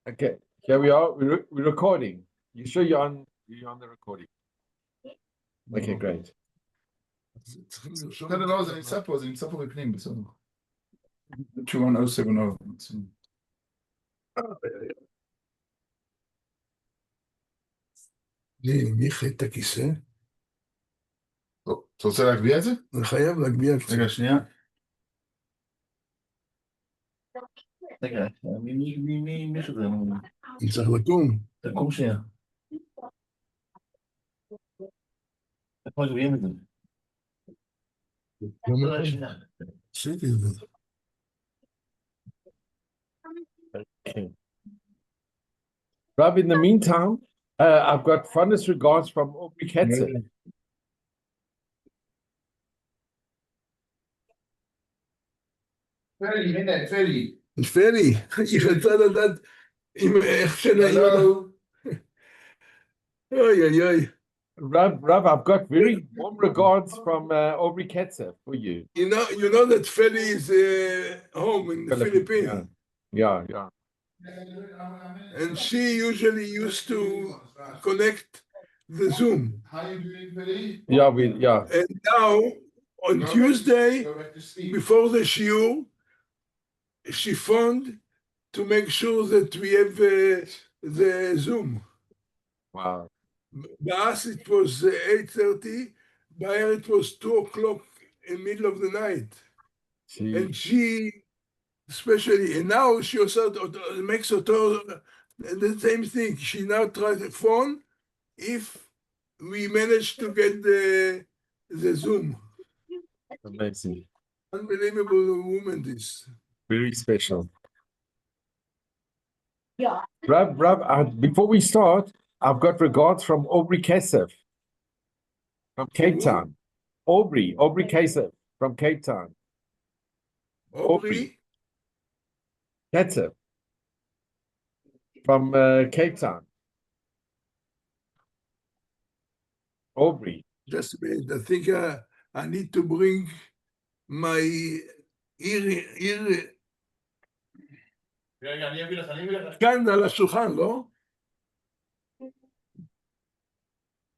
Okay, here we are. We're recording. You sure you're on the recording? Okay, great. לא, זה נמצא פה בפנים, בסדר. 21070. מי החליט את הכיסא? טוב, אתה רוצה להגביה את זה? אני חייב להגביה קצת. רגע, שנייה. רגע, מי שזה? אני צריך לקום. תקום שנייה. איך מגביהים את זה? עשיתי את זה. Okay. Rob, in the meantime, I've got fondest regards from Aubrey Katzer. הנה, פלי. פלי, היא רצה לדעת איך שנעים לנו. אוי אוי אוי. Rob, I've got very warm regards from Aubrey Katzer for you. You know that Feli is home in the Philippines. Yeah. And she usually used to connect the Zoom. How are you doing, Feli? Yeah. And now, on Tuesday, before the Shiur, she phoned to make sure that we have the Zoom. Wow. By us, it was 8:30. By her, it was 2:00 in the middle of the night. And she, especially, and now she also makes the same thing. She now tries the phone if we manage to get the Zoom. Amazing. Unbelievable woman, this. Very special. Yeah. Rob, before we start, I've got regards from Aubrey Katzer from Cape Town. Aubrey Katzer from Cape Town. Aubrey Katzer from Cape Town. Aubrey. Just a minute. I think I need to bring my ear. רגע, אני אביא לך. כאן על השולחן, לא?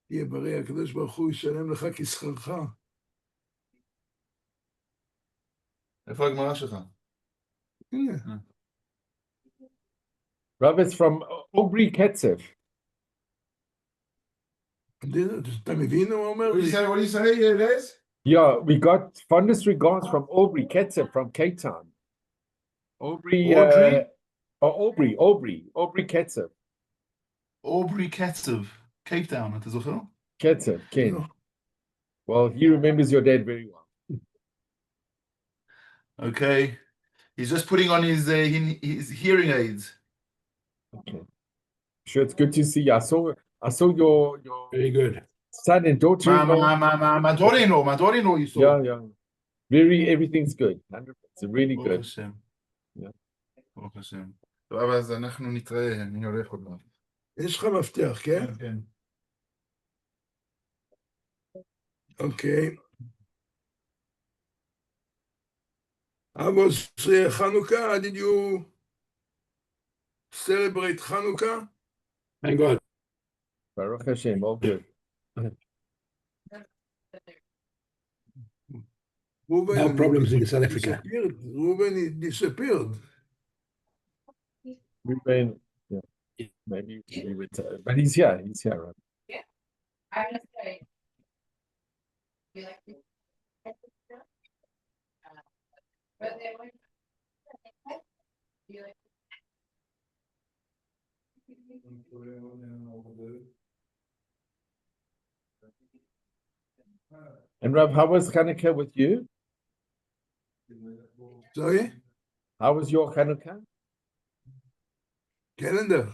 תהיה בריא, הקדוש ברוך הוא ישלם לך כשכרך. איפה הגמרא שלך? הנה. Rob, it's from Aubrey Katzer. אתה מבין מה הוא אומר? What do you say, Les? Yeah, we got fondest regards from Aubrey Katzer from Cape Town. Aubrey Katzer. Aubrey Katzer, Cape Town, אתה זוכר? Katzer, Ken. Well, he remembers your dad very well. Okay. He's just putting on his hearing aids. Okay. Sure, it's good to see you. I saw your Very good. son and daughter. My daughter-in-law you saw. Yeah. Everything's good. 100%. It's really good. Yeah. ברוך השם. טוב, אז אנחנו נתראה, אני הולך עוד מעט. יש לך מפתח, כן? כן. Okay. How was Hanukkah? Did you celebrate Hanukkah? Thank God. Baruch Hashem, all good. Ruben, No problems in South Africa. Ruben disappeared. Ruben, yeah, maybe he retired, but he's here, right? Yeah, I was say, you like to, but they were, you like. And Rob, how was Hanukkah with you? Sorry? How was your Hanukkah? Calendar.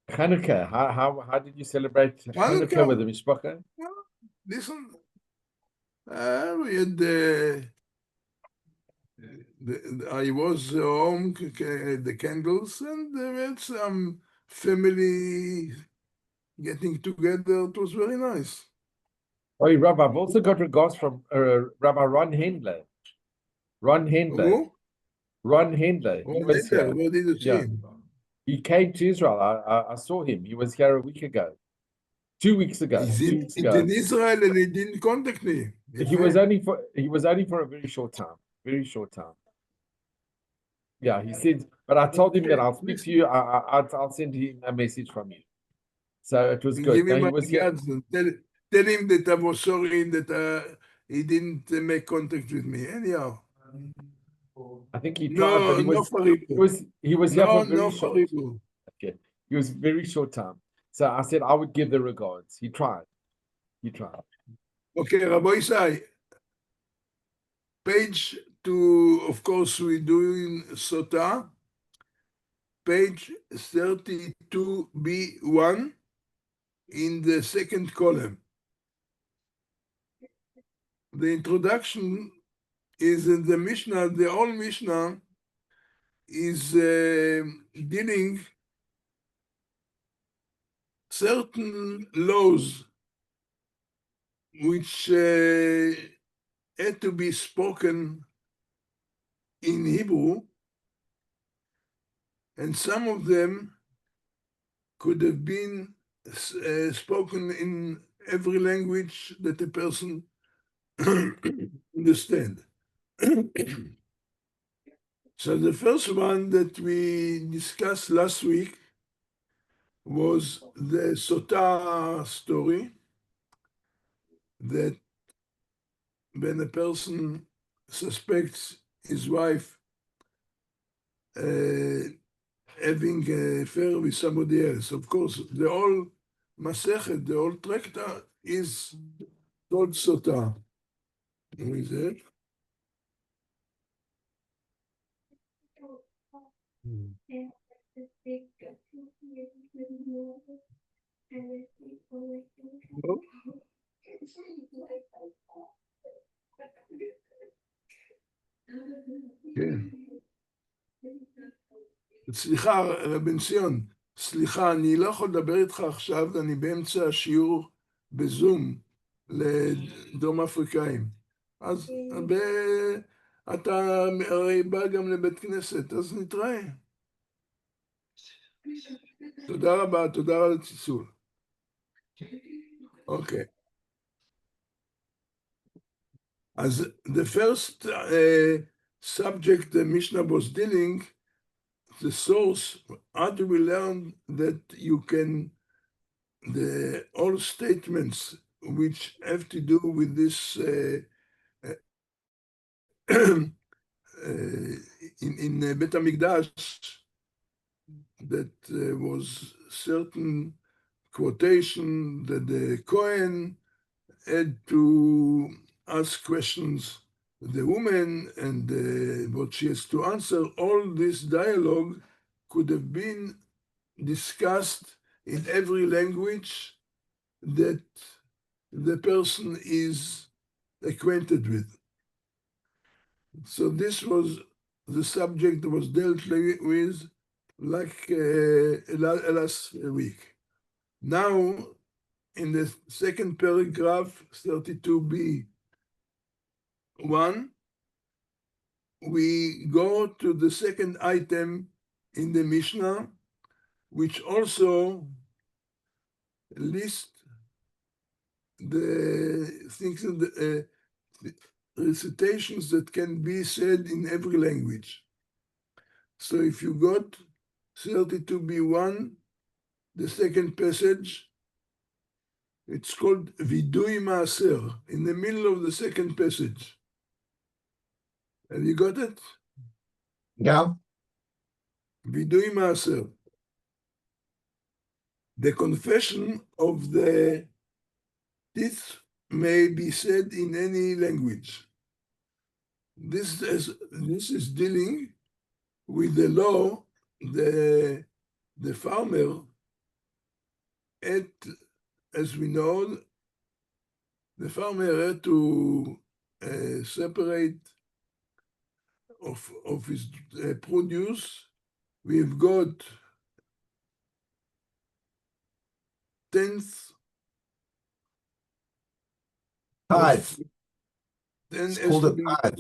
Hanukkah. How did you celebrate Hanukkah with the mishpacha? Listen, we had I was home, the candles, and we had some family getting together. It was very nice. Oh, Rob, I've also got regards from Rabbi Ron Hendler. Ron Hendler. Who? Ron Hendler. Oh, Hendler. Where did you see him? He came to Israel. I saw him. He was here a week ago. 2 weeks ago. He's 2 weeks in ago. Israel and he didn't contact me. He was only for a very short time. Very short time. Yeah, he said, but I told him that I'll speak to you. I'll send him a message from you. So it was good. Give No, him he my was here. regards and tell him that I was sorry that he didn't make contact with me. Anyhow. I think he tried, but No, he was here for very no, short. Okay, he was very short time. So I said I would give the regards. He tried. He tried. Okay, Rabbi Isai, page 2, of course, we're doing Sotah, page 32b1 in the second column. The introduction is in the Mishnah, the whole Mishnah is dealing certain laws which had to be spoken in Hebrew, and some of them could have been spoken in every language that a person understand. So the first one that we discussed last week was the Sotah story, that when a person suspects his wife having an affair with somebody else. Of course, the whole Masechet, the whole tractor is called Sotah. Who is that? Oh. כן. סליחה, בן ציון, סליחה, אני לא יכול לדבר איתך עכשיו, אני באמצע השיעור בזום לדרום אפריקאים. אז אתה הרי בא גם לבית כנסת, אז נתראה. תודה רבה, תודה על הציצול. אוקיי. אז the first subject the Mishnah was dealing, the source, how do we learn that you can, all statements which have to do with this in Bet HaMikdash, that was certain quotation that the Kohen had to ask questions the woman and what she has to answer. All this dialogue could have been discussed in every language that the person is acquainted with. So this was the subject that was dealt with like last week. Now, in the second paragraph, 32b1, we go to the second item in the Mishnah, which also lists the things, the recitations that can be said in every language. So if you got 32b1, the second passage, it's called Vidui Maaser, in the middle of the second passage. Have you got it? Yeah. Vidui Maaser. The confession of the teeth may be said in any language. This is dealing with the law. The farmer, as we know, the farmer had to separate of his produce. We've got 10th. Tithe. Then It's has called to a be tithe.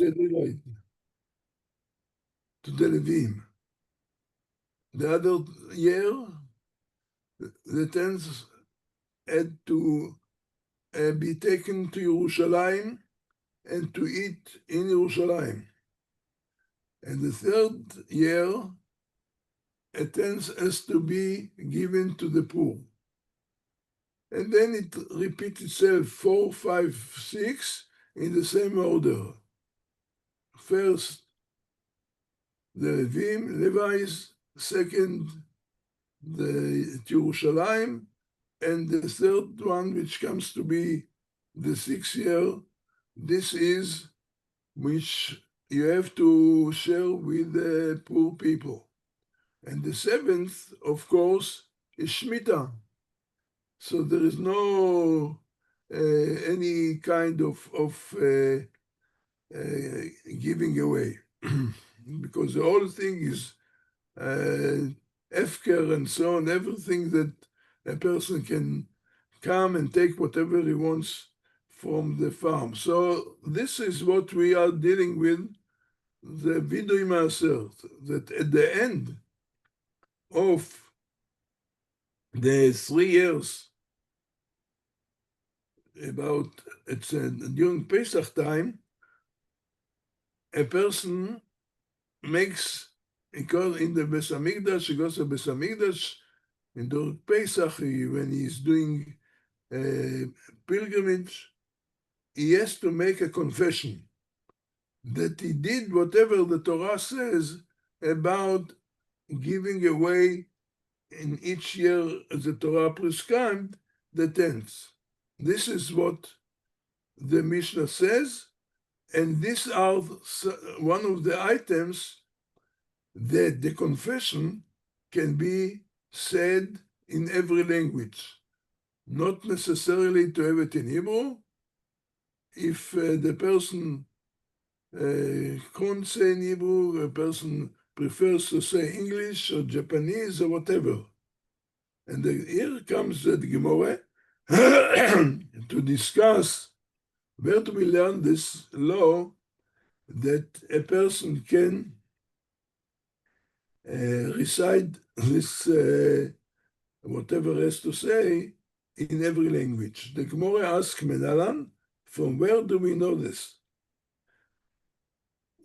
to the Levim. the other year, the tents had to be taken to Yerushalayim and to eat in Yerushalayim. And the third year, a tent has to be given to the poor. And then it repeats itself 4, 5, 6 in the same order. First, the Levites, second, the Yerushalayim, and the third one, which comes to be the 6th year, this is which you have to share with the poor people. And the 7th, of course, is Shemitah. So there is no any kind of giving away, because the whole thing is Efker and so on, everything that a person can come and take whatever he wants from the farm. So this is what we are dealing with, the Vidui Maaser, that at the end of the 3 years, about it's during Pesach time, a person makes, because in the Beis Hamikdash, he goes to Beis Hamikdash, and during Pesach, when he's doing pilgrimage, he has to make a confession that he did whatever the Torah says about giving away in each year, as the Torah prescribed, the tenths. This is what the Mishnah says, and these are one of the items that the confession can be said in every language, not necessarily to have it in Hebrew. If the person can't say in Hebrew, a person prefers to say English or Japanese or whatever. And here comes the Gemora to discuss where do we learn this law that a person can recite this whatever has to say in every language. The Gemora asks Menalan, from where do we know this?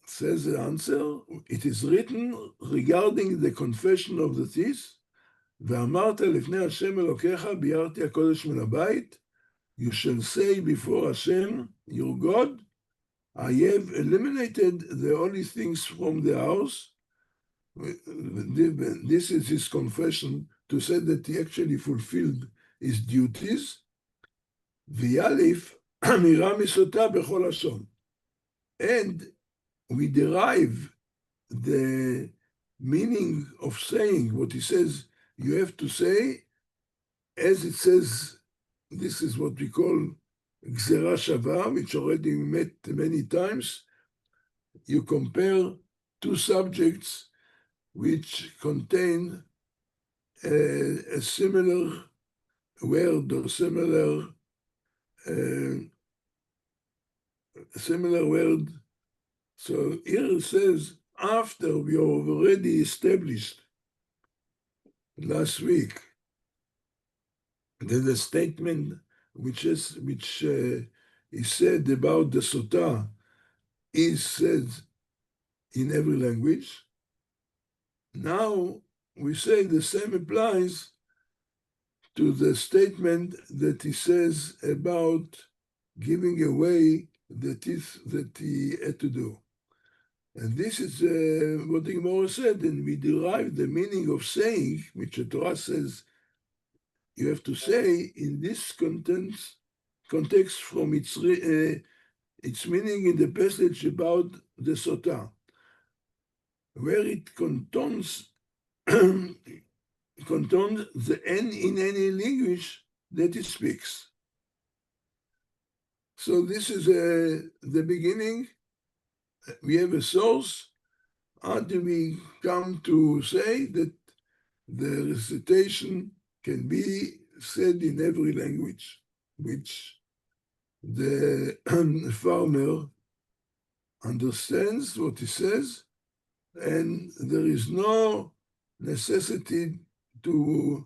Says the answer, it is written regarding the confession of the thief, ואמרת לפני השם אלוקיך ביארתי הקודש מן הבית, you shall say before Hashem, your God, I have eliminated the holy things from the house. This is his confession to say that he actually fulfilled his duties. ויאליף אמירה מסוטה בכל לשון. And we derive the meaning of saying what he says you have to say, as it says, this is what we call Gzera Shava, which already we met many times. You compare two subjects which contain a similar word or similar word. So here it says, after we have already established last week that the statement which is said about the Sotah is said in every language. Now we say the same applies to the statement that he says about giving away the teeth that he had to do. And this is what the Gemora said, and we derive the meaning of saying, which the Torah says you have to say in this context from its meaning in the passage about the Sotah, where it contains the N in any language that it speaks. So this is the beginning. We have a source. How do we come to say that the recitation can be said in every language, which the farmer understands what he says, and there is no necessity to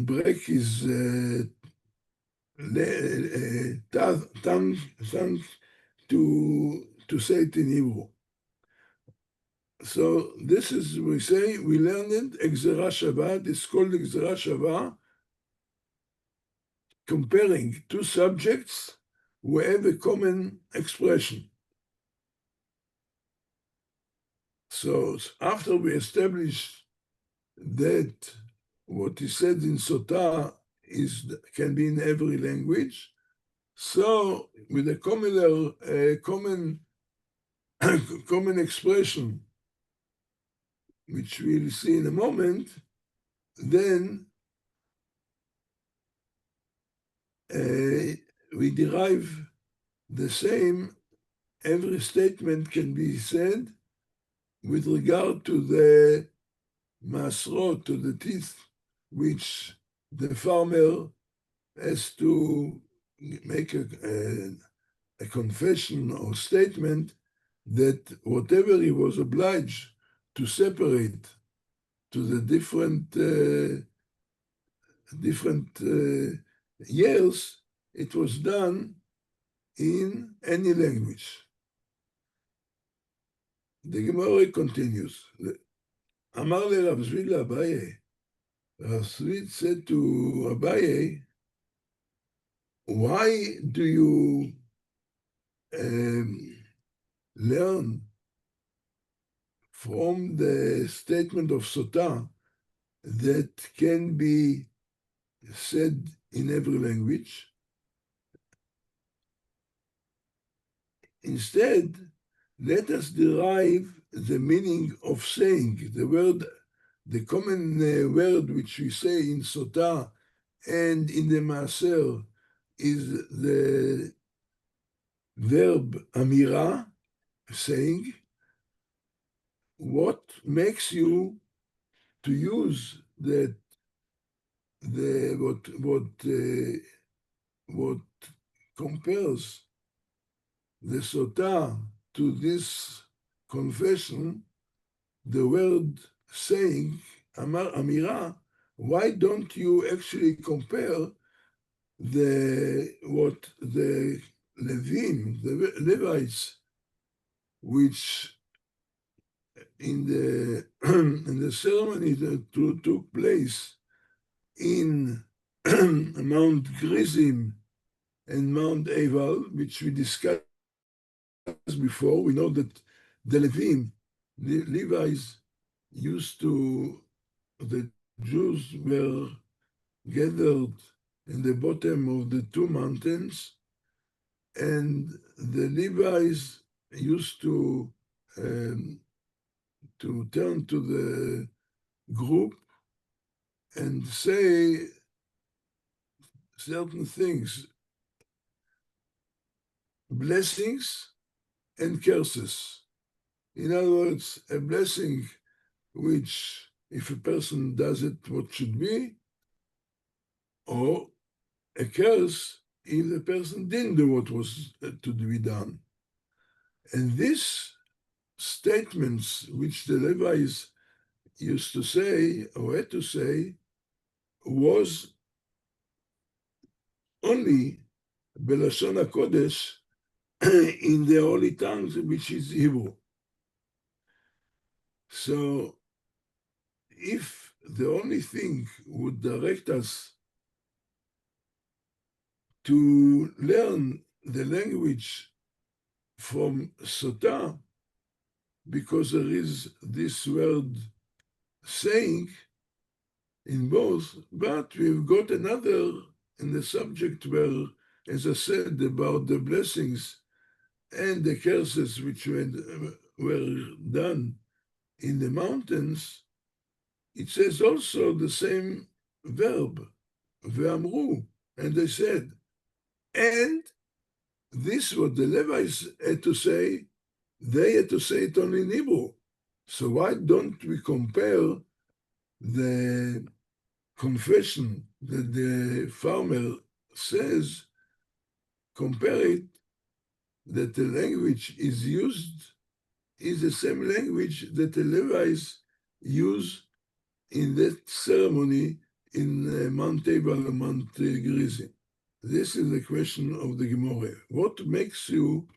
break his tongue to say it in Hebrew. So this is, we learned it, Gzera Shava, it's called Gzera Shava, comparing two subjects who have a common expression. So after we established that what is said in Sotah can be in every language, so with a common expression, which we'll see in a moment, then we derive the same. Every statement can be said with regard to the masrot, to the teeth, which the farmer has to make a confession or statement that whatever he was obliged to separate to the different years, it was done in any language. The Gemora continues. Amar le Rav Zvi Abaye. Rav Zvi said to Abaye, why do you learn from the statement of Sotah that can be said in every language? Instead, let us derive the meaning of saying. The common word which we say in Sotah and in the Maaser is the verb amira, saying. What makes you to use what compares the Sotah to this confession, the word saying, amira, why don't you actually compare what the Levim, the Levites, which in the ceremony that took place in Mount Gerizim and Mount Eval, which we discussed before, we know that the Levim, the Levites the Jews were gathered in the bottom of the two mountains, and the Levites used to turn to the group and say certain things, blessings and curses. In other words, a blessing which, if a person does it, what should be, or a curse if the person didn't do what was to be done. And these statements which the Levites used to say or had to say was only Belashon HaKodesh in the holy tongues, which is Hebrew. So if the only thing would direct us to learn the language from Sotah, because there is this word saying in both, but we've got another in the subject where, as I said, about the blessings and the curses which were done in the mountains, it says also the same verb, ve'amru, and they said, and this what the Levites had to say, they had to say it only in Hebrew. So why don't we compare the confession that the farmer says, compare it that the language is used is the same language that the Levites use in that ceremony in Mount Tabor and Mount Gerizim. This is the question of the Gemora. What makes you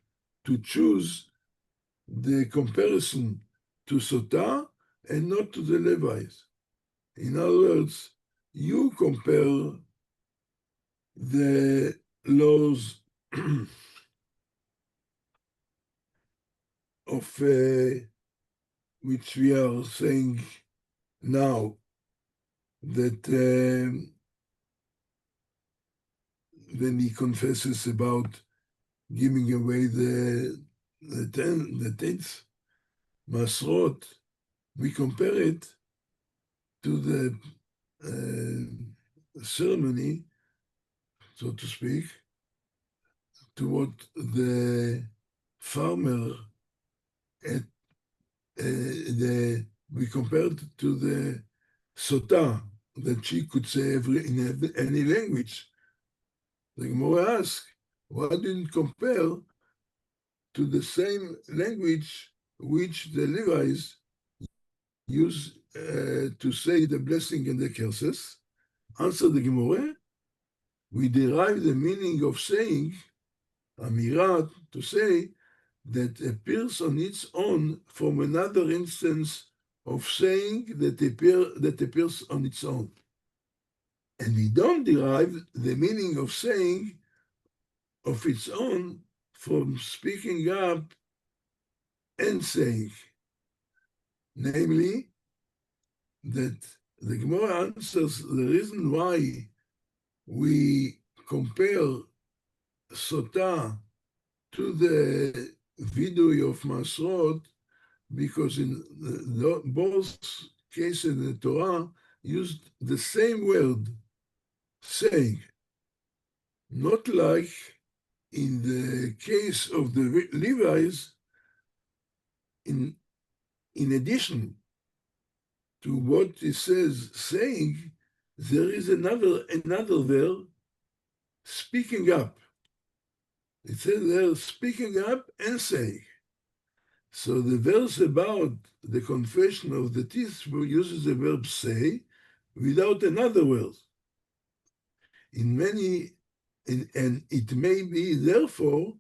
to choose the comparison to Sotah and not to the Levites? In other words, you compare the laws of which we are saying now that when he confesses about giving away the tenth masrot, we compare it to the ceremony, so to speak, to what the farmer at we compared to the Sotah that she could say in any language. The Gemora asks, why didn't compare to the same language which the Levites use to say the blessing and the curses? Answer the Gemora, we derive the meaning of saying, Amirat, to say, that appears on its own from another instance of saying that appears on its own. And we don't derive the meaning of saying of its own from speaking up and saying. Namely, that the Gemara answers the reason why we compare Sotah to the video of Masrot, because in both cases the Torah used the same word, saying, not like in the case of the Levites, in addition to what it says saying, there is another verb, speaking up. It says there, speaking up and saying. So the verse about the confession of the teeth uses the verb say without another word. And it may be therefore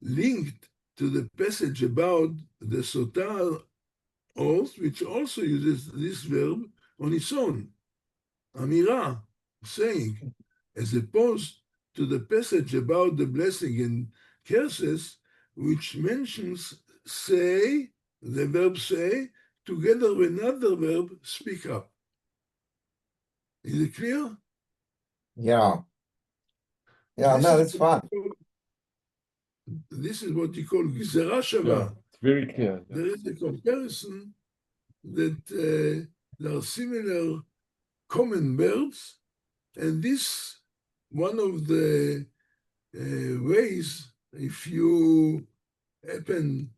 linked to the passage about the Sotah oath, which also uses this verb on its own, Amira, saying, as opposed to the passage about the blessing and curses, which mentions say, the verb say, together with another verb, speak up. Is it clear? Yeah. Yeah, no, that's fine. This is what you call Gzera Shava. Yeah, it's very clear. Yeah. There is a comparison that there are similar common verbs, and this one of the ways, if you happen,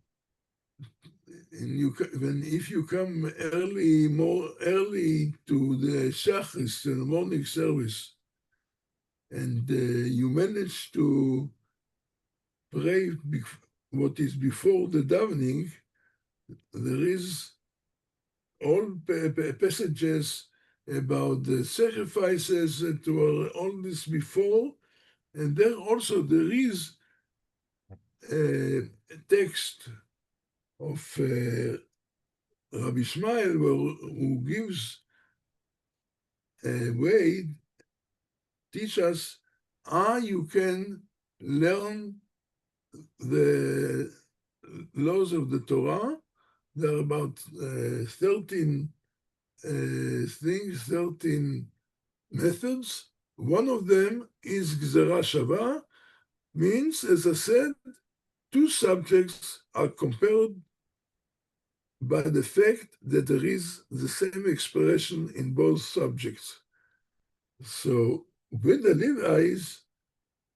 if you come more early to the Shachris, to the morning service, and you manage to pray what is before the davening, there is all passages about the sacrifices that were all this before, and there also there is a text of Rabbi Ishmael who gives a way, teach us how you can learn the laws of the Torah. There are about 13 things, 13 methods. One of them is Gzera Shava, means, as I said, two subjects are compared by the fact that there is the same expression in both subjects. So with the Levites,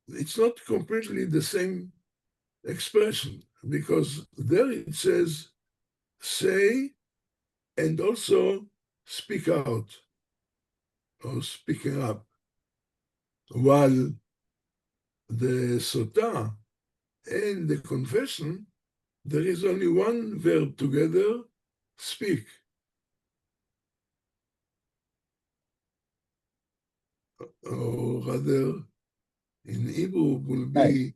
it's not completely the same expression, because there it says say and also speak out or speaking up, while the Sotah and the confession there is only one verb together, speak. Or rather, in Hebrew will be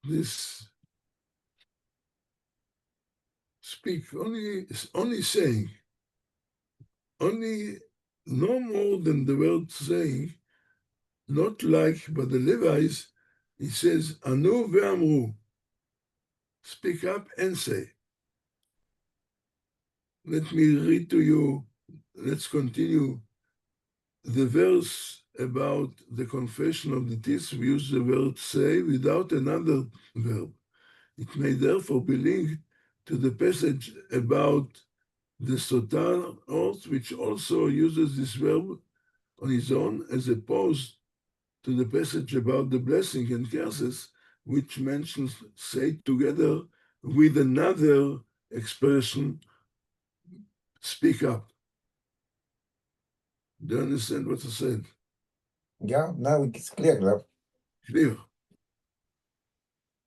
this speak, only saying, only no more than the word saying, not like by the Levites, it says, Anu ve'amru, speak up and say. Let me read to you, let's continue the verse about the confession of the teeth. We use the word say without another verb. It may therefore be linked to the passage about the Sotah oath, which also uses this verb on its own, as opposed to the passage about the blessing and curses, which mentions say together with another expression, speak up. Do you understand what I said? Yeah, now it's clear, Rav. Clear.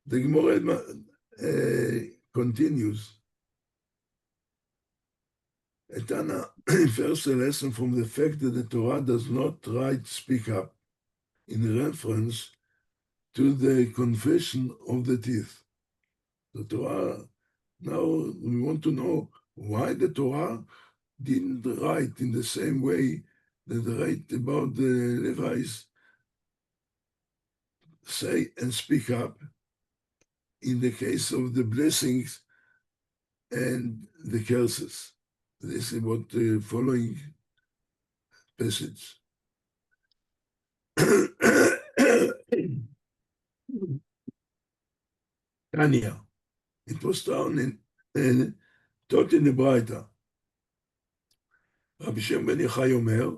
The Gemora continues. Etana infers a lesson from the fact that the Torah does not write speak up in reference to the confession of the teeth. The Torah, now we want to know why the Torah didn't write in the same way that they write about the Levites, say and speak up in the case of the blessings and the curses. This is what the following passage. Tanya, it was taught in the Braita. Rabbi Shimon ben Yochai Omer,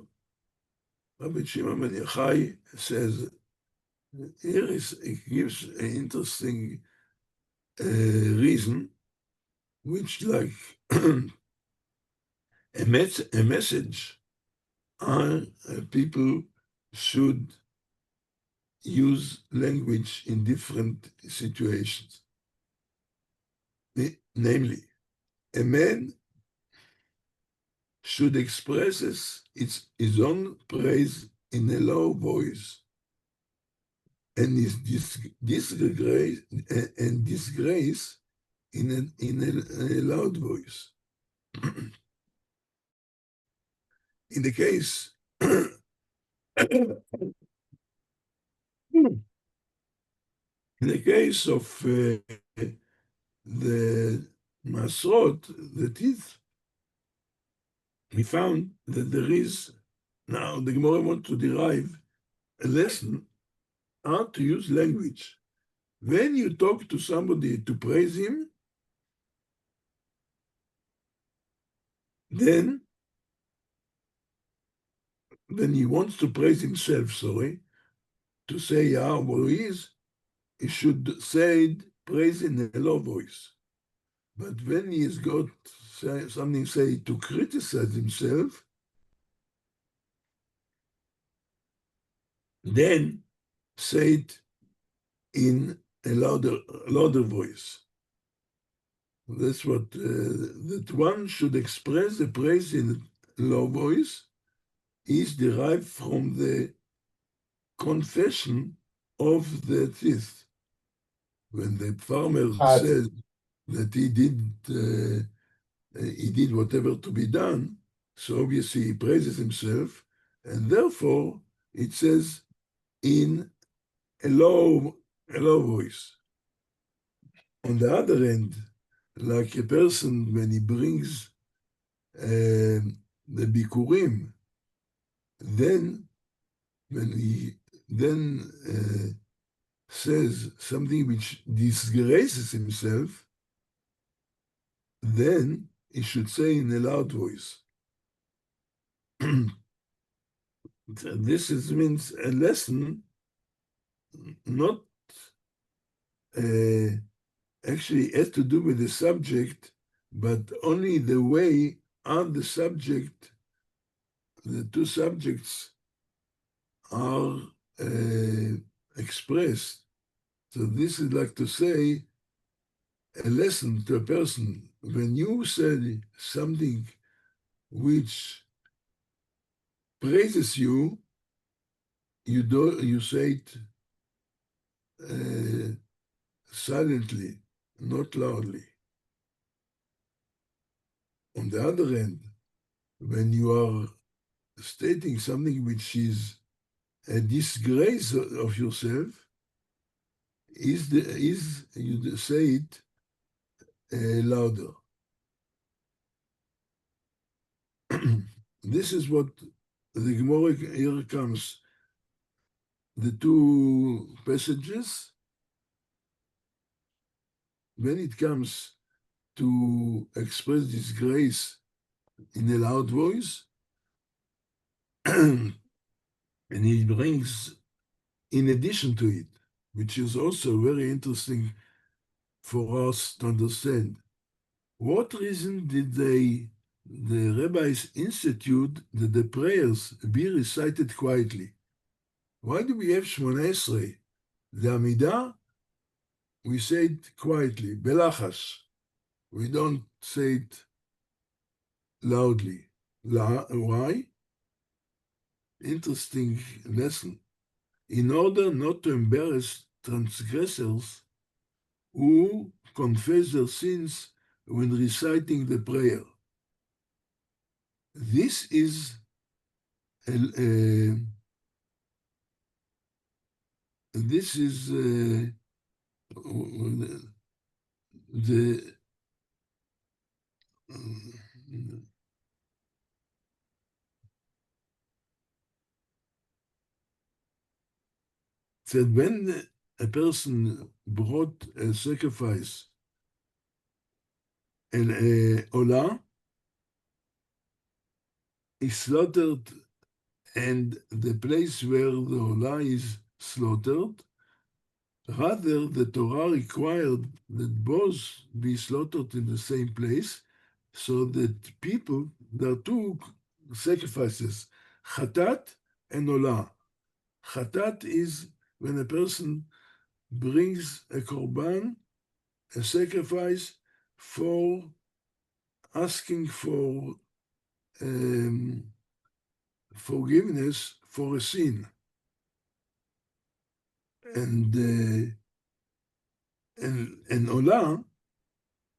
Rabbi Shimon ben Yochai says, here it gives an interesting reason, which like a message people should use language in different situations. Namely, a man should express his own praise in a low voice and his disgrace in a loud voice. In the case of the Masrot, the teeth, we found that there is, now the Gemora wants to derive a lesson how to use language. When you talk to somebody to praise him, then when he wants to praise himself, to say how he is, he should say praise in a low voice. But when he has got something, to criticize himself, then say it in a louder voice. That's what, that one should express the praise in a low voice is derived from the confession of the teeth. When the farmer says that he did whatever to be done, so obviously he praises himself, and therefore it says in a low voice. On the other hand, like a person when he brings the bikurim, then when he says something which disgraces himself, then he should say in a loud voice. This means a lesson, not actually has to do with the subject, but only the way how the subject the two subjects are expressed. So this is like to say a lesson to a person. When you say something which praises you, you say it silently, not loudly. On the other hand, when you are stating something which is a disgrace of yourself, you say it louder. This is what the Gemora here comes. The two passages, when it comes to express this grace in a loud voice, and he brings in addition to it, which is also very interesting for us to understand, what reason did the rabbis institute that the prayers be recited quietly? Why do we have Shmona Esrei? The Amidah, we say it quietly, belachas. We don't say it loudly. Why? Interesting lesson. In order not to embarrass transgressors who confess their sins when reciting the prayer. This is the that when a person brought a sacrifice and a olah, he slaughtered, and the place where the olah is slaughtered, rather the Torah required that both be slaughtered in the same place, so that people, there are two sacrifices, chatat and olah. Chatat is when a person brings a korban, a sacrifice for asking for forgiveness for a sin. And olah,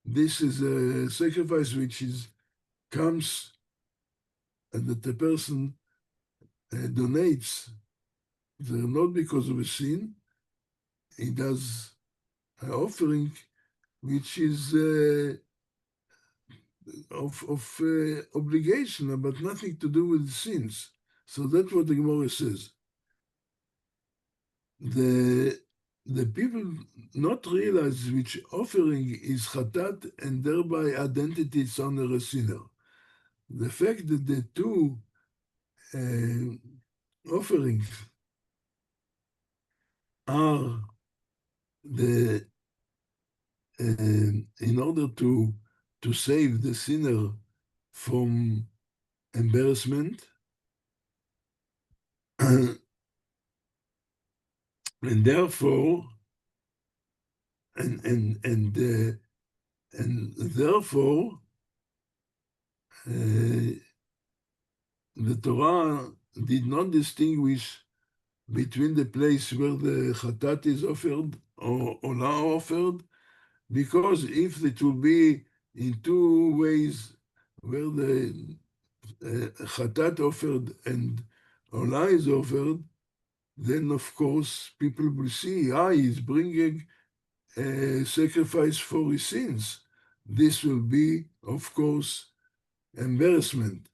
this is a sacrifice which comes and that the person donates, not because of a sin. He does an offering which is of obligation, but nothing to do with sins. So that's what the Gemora says. The people not realize which offering is chatat and thereby identity its honor a sinner. The fact that the two offerings are in order to save the sinner from embarrassment, and therefore, the Torah did not distinguish between the place where the chatat is offered or olah offered, because if it will be in two ways where the chatat offered and olah is offered, then of course people will see, he's bringing a sacrifice for his sins. This will be, of course, embarrassment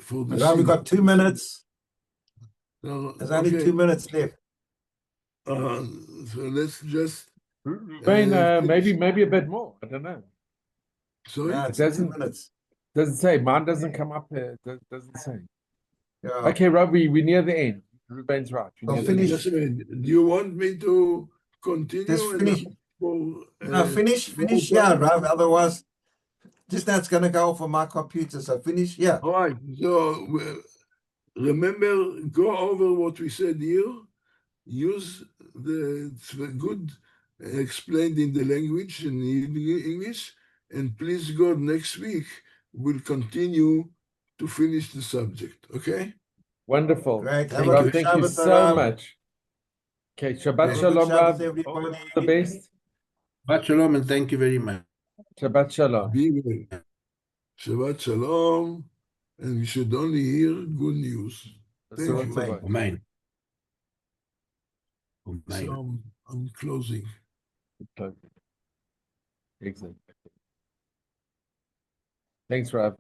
for the Now we got 2 minutes. There's only okay. 2 minutes left. So let's just maybe a bit more. I don't know. sorry. No, it's doesn't- 2 minutes. Doesn't say. Mine doesn't come up there. Doesn't say. Yeah. Okay, Rob, we're near the end. Ruben's right. We're I'll near the end. finish. Just a minute. Do you want me to continue? Just and finish. for, No, finish more here, Rav. Otherwise, just that's going to go off on my computer. So finish here. All right. So remember, go over what we said here. Use it's good explained in the language in English. And please God, next week we'll continue to finish the subject. Okay? Wonderful. Right. Thank Rav, you. thank you Shabbat so Shalom. much. Okay, Shabbat Thank Have a Shalom, good Shabbos, Rav. All everybody. the best. Shabbat Shalom, and thank you very much. Shabbat Shalom. Be well. Shabbat Shalom. And we should only hear good news. Thank So you. what's about? Amen. So Amen. I'm closing. Excellent. Thanks, Rav.